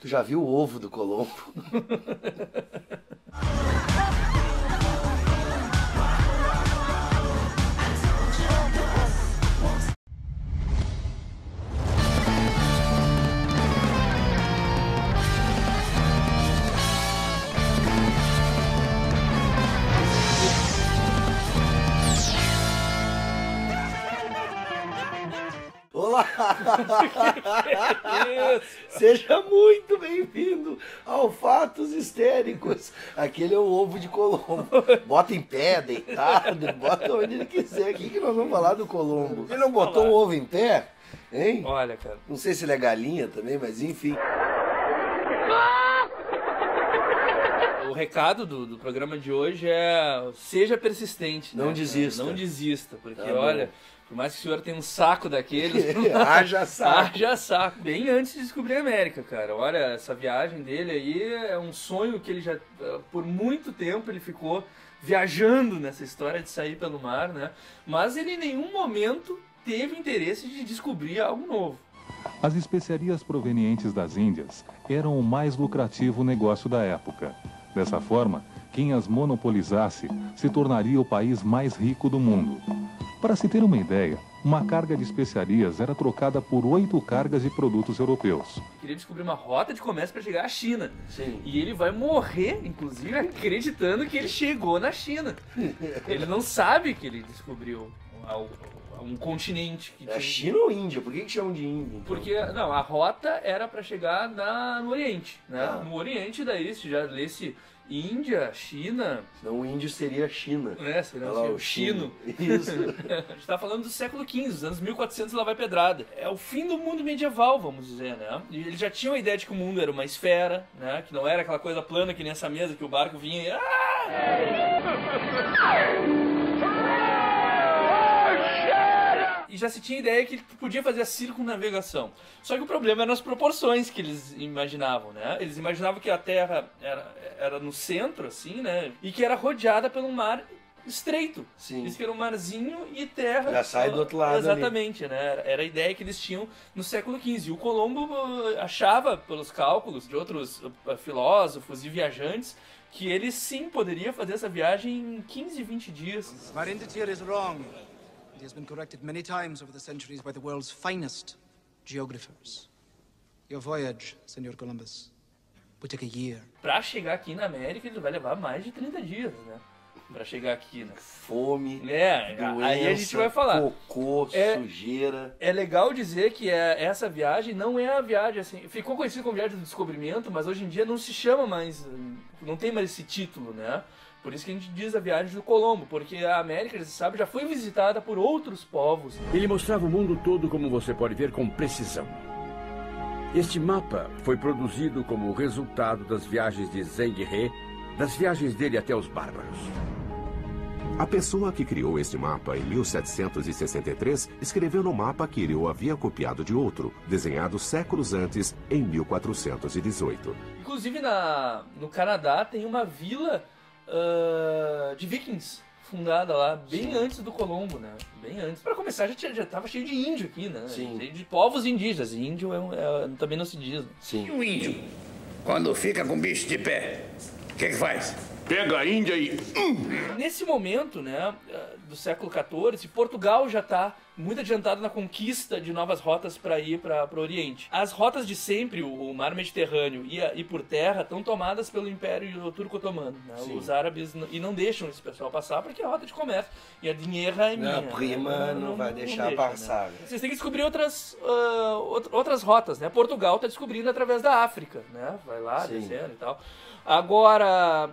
Tu já viu o ovo do Colombo? Olá! Seja muito bem-vindo ao Fatos Histéricos. Aquele é o ovo de Colombo. Bota em pé, deitado, bota onde ele quiser. Aqui que nós vamos falar do Colombo. Ele não botou o ovo em pé? Hein? Olha, cara. Não sei se ele é galinha também, mas enfim. O recado do programa de hoje é: seja persistente. Não né, desista. Não desista, porque Tá olha, bom. por mais que o senhor tenha um saco daqueles, Haja saco. haja saco. Bem antes de descobrir a América, cara. Olha, essa viagem dele aí é um sonho que ele já, por muito tempo, ele ficou viajando nessa história de sair pelo mar, né? Mas ele em nenhum momento teve interesse de descobrir algo novo. As especiarias provenientes das Índias eram o mais lucrativo negócio da época. Dessa forma, quem as monopolizasse se tornaria o país mais rico do mundo. Para se ter uma ideia, uma carga de especiarias era trocada por 8 cargas de produtos europeus. Queria descobrir uma rota de comércio para chegar à China. Sim. E ele vai morrer, inclusive, acreditando que ele chegou na China. Ele não sabe que ele descobriu um continente que É tinha... China ou Índia? Por que chamam de Índia? Então? Porque, não, a rota era para chegar no Oriente, né? Ah. No Oriente, daí, se já lesse Índia, China... Senão o índio seria a China. né? Seria Olha lá, o chino. Isso. A gente tá falando do século XV, os anos 1400 lá vai pedrada. É o fim do mundo medieval, vamos dizer, né? E eles já tinham a ideia de que o mundo era uma esfera, né? Que não era aquela coisa plana que nem essa mesa que o barco vinha e... E já se tinha ideia que podia fazer a circunnavegação. Só que o problema era nas proporções que eles imaginavam, né? Eles imaginavam que a Terra era no centro, assim, né? E que era rodeada pelo mar estreito. Sim. Isso que era um marzinho e terra... Já sai do outro lado. Exatamente, né? Era a ideia que eles tinham no século XV. E o Colombo achava, pelos cálculos de outros filósofos e viajantes, que ele sim poderia fazer essa viagem em 15, 20 dias. Marindetir is wrong. It has been corrected many times over the centuries by the world's finest geographers. Your voyage, Senor Columbus, will take a year. Pra chegar aqui na América, ele vai levar mais de 30 dias, né? Pra chegar aqui, né? Fome, doença, aí a gente vai falar. Cocô, sujeira. É legal dizer que essa viagem não é a viagem, assim... Ficou conhecido como viagem do descobrimento, mas hoje em dia não se chama mais... Não tem mais esse título, né? Por isso que a gente diz a viagem do Colombo, porque a América, você sabe, já foi visitada por outros povos. Ele mostrava o mundo todo, como você pode ver, com precisão. Este mapa foi produzido como resultado das viagens de Zheng He, das viagens dele até os bárbaros. A pessoa que criou este mapa em 1763 escreveu no mapa que ele o havia copiado de outro, desenhado séculos antes, em 1418. Inclusive no Canadá tem uma vila de vikings fundada lá, bem antes do Colombo, né? Bem antes. Para começar, já tava cheio de índio aqui, né? Sim. Cheio de povos indígenas. Índio também não se diz. Né? Sim. E o índio, quando fica com o bicho de pé, o que faz? Pega a Índia e... Nesse momento, né, do século XIV, Portugal já está muito adiantado na conquista de novas rotas para ir para o Oriente. As rotas de sempre, o mar Mediterrâneo e por terra, estão tomadas pelo Império Turco-Otomano. Né? Os árabes e não deixam esse pessoal passar porque é rota de comércio. E a dinheiro é minha. A prima não vai deixar deixa, passar. Né? Vocês têm que descobrir outras rotas. Né? Portugal está descobrindo através da África. Né? Vai lá, descendo e tal. Agora,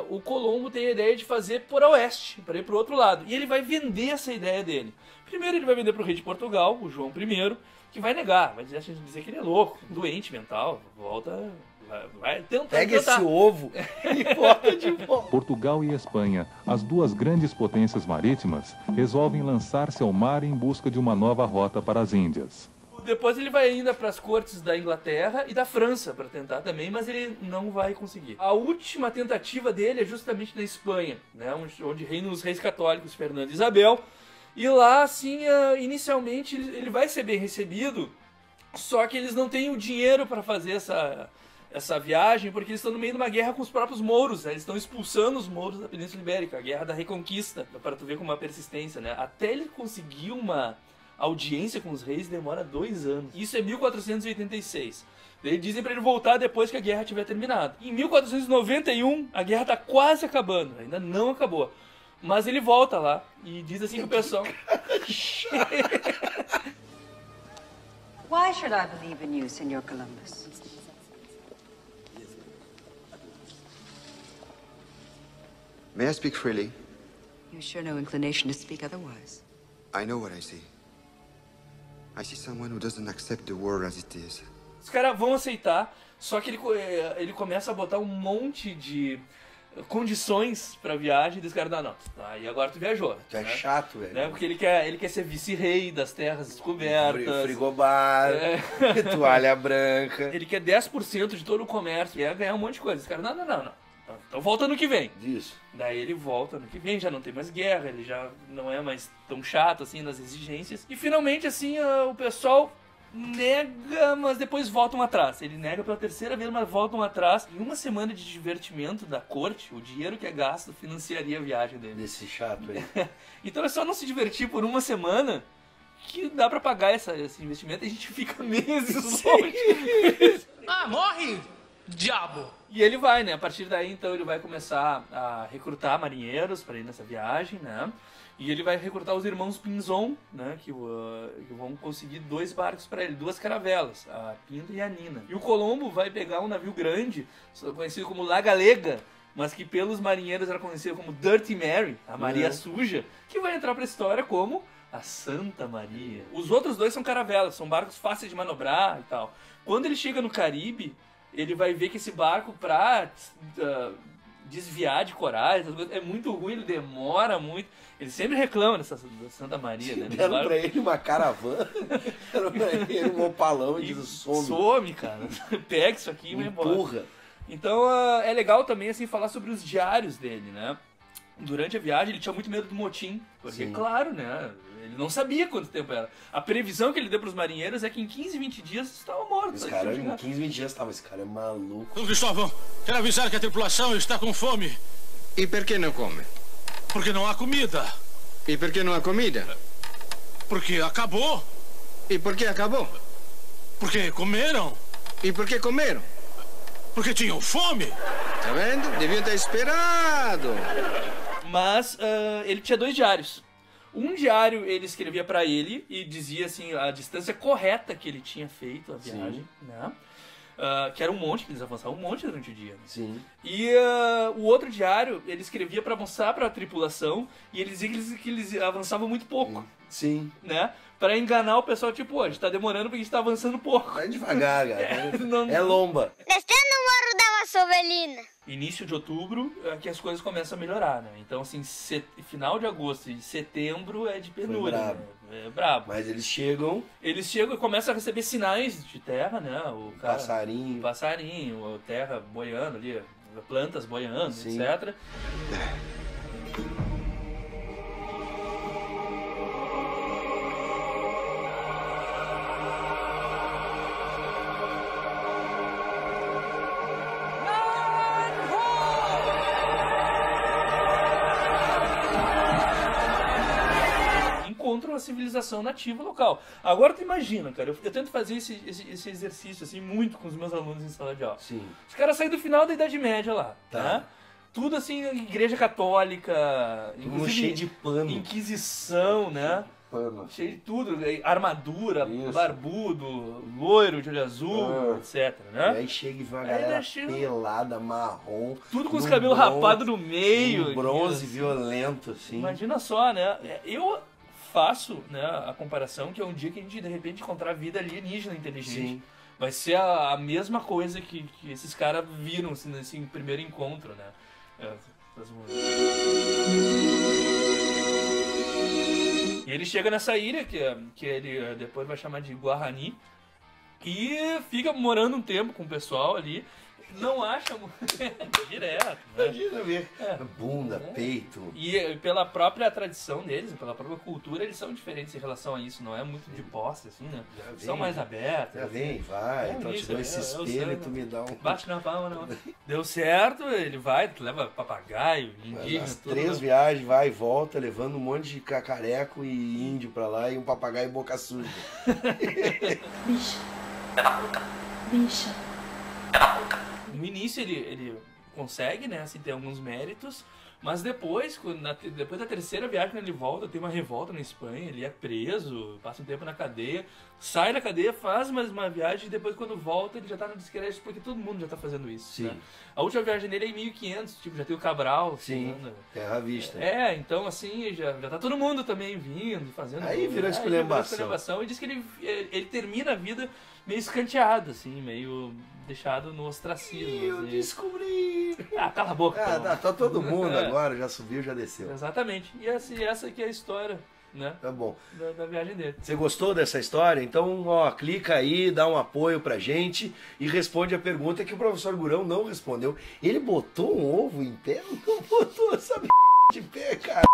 o Colombo tem a ideia de fazer por oeste, para ir para o outro lado. E ele vai vender essa ideia dele. Primeiro ele vai vender para o rei de Portugal, o João I, que vai negar, vai dizer que ele é louco, doente mental, volta, vai tentar. Pega esse ovo e volta de volta. Portugal e Espanha, as duas grandes potências marítimas, resolvem lançar-se ao mar em busca de uma nova rota para as Índias. Depois ele vai ainda para as cortes da Inglaterra e da França para tentar também, mas ele não vai conseguir. A última tentativa dele é justamente na Espanha, né, onde reinam os reis católicos Fernando e Isabel. E lá, assim, inicialmente ele vai ser bem recebido, Só que eles não têm o dinheiro para fazer essa viagem, porque eles estão no meio de uma guerra com os próprios mouros, né? Eles estão expulsando os mouros da Península Ibérica, a Guerra da Reconquista, para tu ver como uma persistência, né? Até ele conseguir uma audiência com os reis demora 2 anos. Isso é 1486. Eles dizem para ele voltar depois que a guerra tiver terminado. Em 1491, a guerra tá quase acabando, ainda não acabou. Mas ele volta lá e diz assim pro pessoal... Why should I believe in you, Senor Columbus? May I speak freely? You show no inclination to speak otherwise. I know what I see. I see someone who doesn't accept the world as it is. Os caras vão aceitar, só que ele começa a botar um monte de condições pra viagem, e os caras, não, aí agora tu viajou. Tu é chato, velho. Né? Porque ele quer ser vice-rei das terras descobertas. Frigobar, toalha branca. Ele quer 10% de todo o comércio, quer ganhar um monte de coisa. Os caras, não. Então volta ano que vem. Isso. Daí ele volta ano que vem, já não tem mais guerra, ele já não é mais tão chato assim nas exigências. E finalmente, assim, o pessoal nega, mas depois voltam atrás. Ele nega pela 3ª vez, mas voltam atrás. Em uma semana de divertimento da corte, o dinheiro que é gasto financiaria a viagem dele. Desse chato aí. Então é só não se divertir por uma semana que dá pra pagar esse investimento e a gente fica meses longe. Morre, diabo! E ele vai, né? A partir daí, então, ele vai começar a recrutar marinheiros para ir nessa viagem, né? E ele vai recrutar os irmãos Pinzon, né? Que vão conseguir 2 barcos para ele, 2 caravelas, a Pinta e a Nina. E o Colombo vai pegar um navio grande, conhecido como La Galega, mas que pelos marinheiros era conhecido como Dirty Mary, a Maria Suja, que vai entrar para a história como a Santa Maria. Os outros 2 são caravelas, são barcos fáceis de manobrar e tal. Quando ele chega no Caribe, ele vai ver que esse barco, pra desviar de corais, é muito ruim, ele demora muito. Ele sempre reclama da Santa Maria, né? Deram pra ele uma caravana, deram pra ele um opalão e diz, some. Some, cara. Pega isso aqui e vai embora. Empurra. Então é legal também, assim, falar sobre os diários dele, né? Durante a viagem ele tinha muito medo do motim, porque, claro, né? Ele não sabia quanto tempo era. A previsão que ele deu pros marinheiros é que em 15, 20 dias estavam mortos. Esse cara, em 15, 20 dias, esse cara é maluco. Dom Cristóvão, quero avisar que a tripulação está com fome. E por que não come? Porque não há comida. E por que não há comida? Porque acabou. E por que acabou? Porque comeram. E por que comeram? Porque tinham fome. Tá vendo? Deviam ter esperado. Mas ele tinha 2 diários. Um diário ele escrevia pra ele e dizia assim a distância correta que ele tinha feito a viagem, né? Que era um monte, que eles avançavam um monte durante o dia. Né? Sim. E o outro diário ele escrevia pra mostrar pra tripulação e ele dizia que eles avançavam muito pouco. Sim. Né? Pra enganar o pessoal, tipo, a gente tá demorando porque a gente tá avançando pouco. Vai devagar, cara. É lomba. Descendo o Morro da Vassovelina. Início de outubro é que as coisas começam a melhorar, né? Então, assim, final de agosto e setembro é de penúria, brabo. Né? É brabo. Mas eles chegam e começam a receber sinais de terra, né? O cara, passarinho, a terra boiando ali, plantas boiando, Sim. etc. Encontram a civilização nativa local. Agora tu imagina, cara, eu tento fazer esse exercício assim muito com os meus alunos em sala de aula. Sim. Os caras saem do final da Idade Média lá, Tá. né? Tudo assim, igreja católica, inclusive cheio de pano. Inquisição, né? Pano. Cheio de tudo, armadura, Isso. barbudo, loiro, de olho azul, etc, né? E aí chega e vai uma galera pelada, marrom. Tudo com os cabelos rapados no meio. Um bronze assim. violento, assim. Imagina só, né? Eu faço, né, a comparação que é um dia que a gente de repente encontrar vida alienígena inteligente. Sim. Vai ser a mesma coisa que esses caras viram assim, nesse primeiro encontro, né? E ele chega nessa ilha, que ele depois vai chamar de Guarani, e fica morando um tempo com o pessoal ali. não acha direto, né? Imagina ver bunda, peito. E pela própria tradição deles, pela própria cultura, eles são diferentes em relação a isso. Não é muito de posse, assim, né? São mais abertos. Já vem, vai. Então te dou esse espelho e tu me dá um... Bate na palma, não. Deu certo, ele vai, leva papagaio, indígena, as tudo. 3 viagens, vai e volta, levando um monte de cacareco e índio pra lá e um papagaio boca suja. Bicha. Bicha. No início ele consegue, né, assim, ter alguns méritos, mas depois, depois da terceira viagem, quando ele volta, tem uma revolta na Espanha, ele é preso, passa um tempo na cadeia, sai da cadeia, faz mais uma viagem e depois quando volta ele já tá no descrédito porque todo mundo já tá fazendo isso. Sim. Né? A última viagem dele é em 1500, tipo, já tem o Cabral. Sim, né? terra à vista. Então assim, já tá todo mundo também vindo, fazendo... Aí virou esculhambação. E diz que ele termina a vida meio escanteado, assim, meio deixado no ostracismo. Eu descobri! Cala a boca. Tá todo mundo agora, já subiu, já desceu. Exatamente. E essa aqui é a história, né? Tá bom. Da viagem dele. Você gostou dessa história? Então, ó, clica aí, dá um apoio pra gente e responde a pergunta que o professor Gurão não respondeu. Ele botou um ovo em pé? Não botou essa de pé, cara.